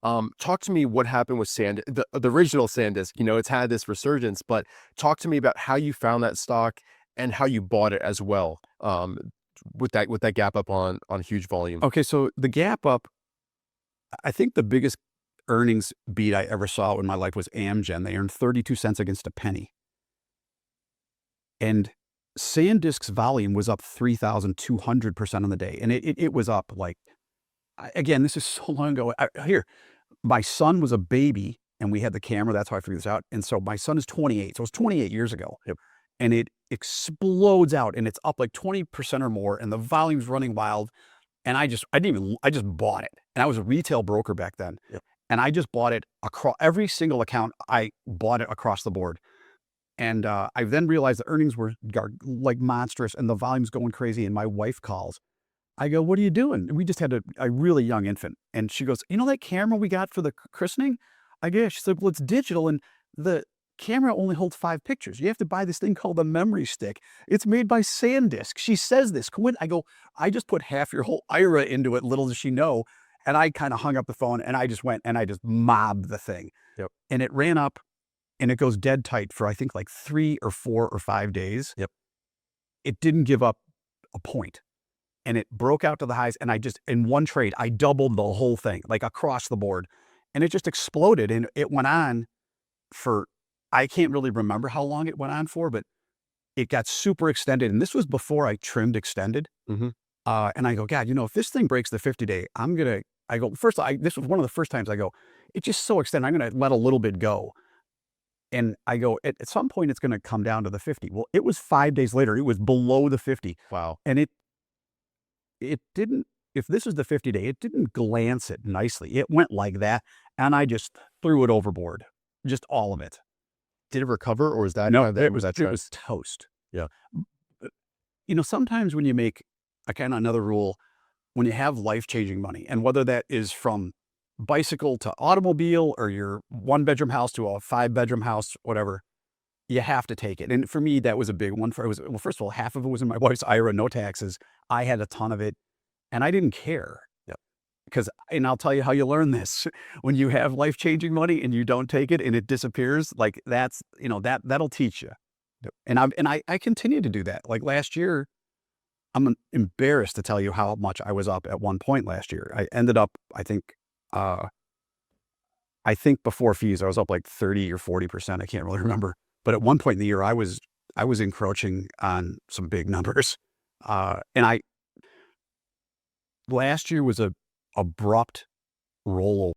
Talk to me what happened with the original SanDisk. It's had this resurgence, but talk to me about how you found that stock and how you bought it as well. With that gap up on huge volume. Okay, so the gap up, I think the biggest earnings beat I ever saw in my life was Amgen. They earned 32 cents against a penny. And SanDisk's volume was up 3,200% on the day. And it was up like, again, this is so long ago. Here, my son was a baby and we had the camera. That's how I figured this out. And so my son is 28. So it was 28 years ago. Yep. And it explodes out and it's up like 20% or more. And the volume's running wild. And I just bought it. And I was a retail broker back then. Yep. And I just bought it across every single account. I bought it across the board. And I then realized the earnings were like monstrous and the volume's going crazy. And my wife calls. I go, "What are you doing?" And we just had a really young infant. And she goes, "You know that camera we got for the christening?" I guess. She said, "Well, it's digital and the camera only holds 5 pictures. You have to buy this thing called a memory stick. It's made by SanDisk." She says this. I go, "I just put half your whole IRA into it, little does she know." And I kind of hung up the phone and I just went and I just mobbed the thing. Yep. And it ran up and it goes dead tight for I think like 3 or 4 or 5 days. Yep. It didn't give up a point. And it broke out to the highs. And in one trade, I doubled the whole thing, like across the board. And it just exploded. And it went on for, I can't really remember how long it went on for, but it got super extended. And this was before I trimmed extended. Mm-hmm. And I go, God, if this thing breaks the 50-day, this was one of the first times I go, it's just so extended. I'm going to let a little bit go. And I go, at some point, it's going to come down to the 50. Well, it was 5 days later. It was below the 50. Wow. And it didn't, if this is the 50-day, it didn't glance it nicely. It went like that. And I just threw it overboard, just all of it. Did it recover or was that? No, it was toast. Yeah. Sometimes when you make another rule, when you have life-changing money, and whether that is from bicycle to automobile or your 1-bedroom house to a 5-bedroom house, whatever, you have to take it. And for me, that was a big one. First of all, half of it was in my wife's IRA, no taxes. I had a ton of it and I didn't care. Yep. And I'll tell you how you learn this. When you have life-changing money and you don't take it and it disappears, like that'll teach you. Yep. And I continue to do that. Like last year, I'm embarrassed to tell you how much I was up at one point last year. I ended up, I think before fees, I was up like 30 or 40%. I can't really remember. But at one point in the year, I was encroaching on some big numbers. And last year was a abrupt rollover.